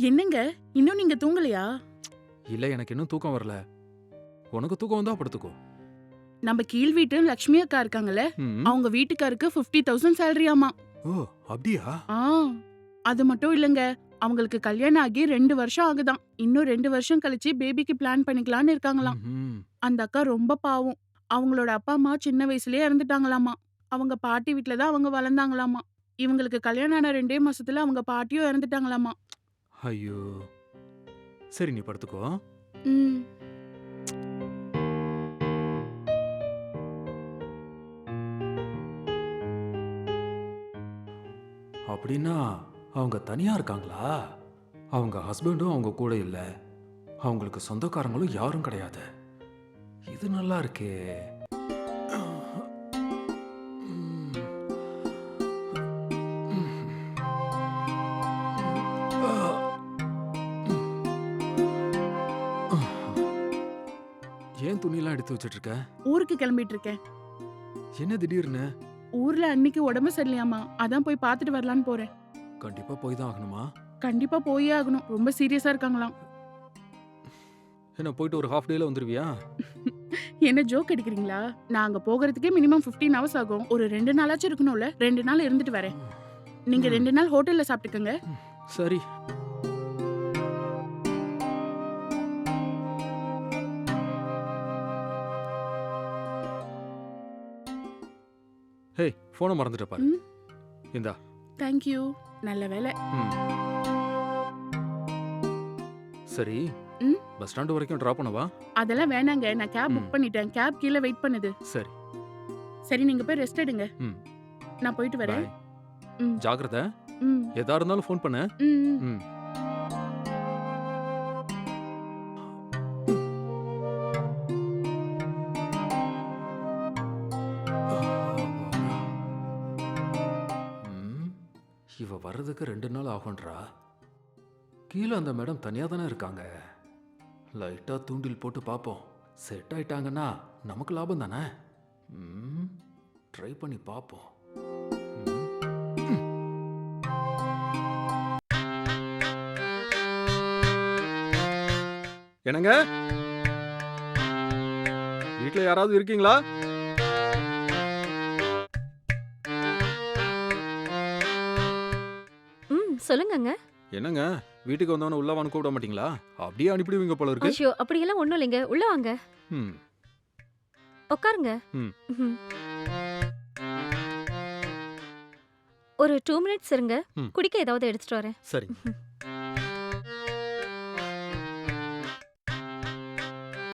என்னங்க இன்னும் நீங்க தூங்கலையா? இல்ல எனக்கு இன்னும் தூக்கம் வரல. உனக்கு தூக்கம் வந்தா படுத்துக்கோ. நம்ம கீழ் வீட்டு லட்சுமி அக்கா இருக்காங்கல்ல, ம். அவங்க வீட்டுக்காருக்கு 50,000 சேலரியாமா. ஓ அப்படியா? ஆ அது மட்டும் இல்லங்க, அவங்களுக்கு கல்யாணம் ஆகி 2 வருஷம் ஆகுதாம். இன்னும் 2 வருஷம் கழிச்சு பேபிக்கு பிளான் பண்ணிக்கலாம்னு இருக்காங்களாம். ம்ஹும். அந்த அக்கா ரொம்ப பாவம். அவங்களோட அப்பா அம்மா சின்ன வயசுலயே இறந்துட்டாங்களாமா. அவங்க பாட்டி வீட்ல தான் அவங்க வளர்ந்தாங்களாமா. இவங்களுக்கு கல்யாணம் ஆன 2 மாசத்துல அவங்க பாட்டியும் இறந்துட்டாங்களாமா. ஐயோ. சரி நீ படுத்துக்கோ. ம். அப்படின்னா அவங்க தனியா இருக்காங்களா? அவங்க ஹஸ்பண்டும் அவங்க கூட இல்ல. அவங்களுக்கு சொந்தக்காரங்களும் யாரும் கிடையாது. இது நல்லா இருக்கே. ஏன் துணியெல்லாம் எடுத்து வச்சிட்டு இருக்க? ஊருக்கு கிளம்பிட்டு இருக்கேன். என்ன திடீர்னு? ஊர்ல அன்னைக்கு உடம்பு சரியில்லையாமா, அதான் போய் பார்த்துட்டு வரலான்னு போறேன். கண்டிப்பா போய் தான் ஆகணுமா? கண்டிப்பா போயே ஆகணும். ரொம்ப சீரியஸா இருக்காங்களாம். என்ன போயிட்டு ஒரு ஹாஃப் டேல வந்துருவியா? என்ன ஜோக் அடிக்கிறீங்களா? நான் அங்க போகிறதுக்கே மினிமம் 15 ஹவர்ஸ் ஆகும். ஒரு 2 நாளாச்சும் இருக்கணும்ல. 2 நாள் இருந்துட்டு வரேன். நீங்க 2 நாள் ஹோட்டல்ல சாப்பிட்டுக்கங்க. சரி. ஹே, போனை மறந்துட்ட பாரு. ம். இந்தா. Thank you. நல்ல வேலை. ம். சரி. ம். பஸ் ஸ்டாண்ட் வரைக்கும் டிராப் பண்ணவா? அதெல்லாம் வேணாங்க. நான் கேப் ம். புக் பண்ணிட்டேன். கேப் கீழ வெயிட் பண்ணுது. சரி. சரி நீங்க போய் ரெஸ்ட் எடுங்க. ம். நான் போயிட்டு வரேன். பாய். ம். ஜாக்கிரதை. ம். எதா இருந்தாலும் ஃபோன் பண்ணு. ம். ம். ம். இவ வர்றதுக்கு 2 நாள் ஆகும்ன்றா. கீழே அந்த மேடம் தனியா தானே இருக்காங்க. லைட்டா தூண்டில் போட்டு பார்ப்போம். செட் ஆயிட்டாங்கன்னா நமக்கு லாபம் தானே. ட்ரை பண்ணி பார்ப்போம். ம். என்னங்க? வீட்ல யாராவது இருக்கீங்களா? சொல்லுங்கங்க. என்னங்க வீட்டுக்கு வந்தவன உள்ள வான்னு கூப்பிட மாட்டீங்களா? அப்படியே அனுப்பிடுவீங்க போல இருக்கு. ஐயோ அப்படியெல்லாம் ஒண்ணும் இல்லைங்க. உள்ள வாங்க. ம். உட்காருங்க. ம். ம்ஹும். ஒரு 2 மினிட்ஸ் இருங்க. ம். குடிக்க ஏதாவது எடுத்துட்டு வரேன். சரி. ம்ஹும்.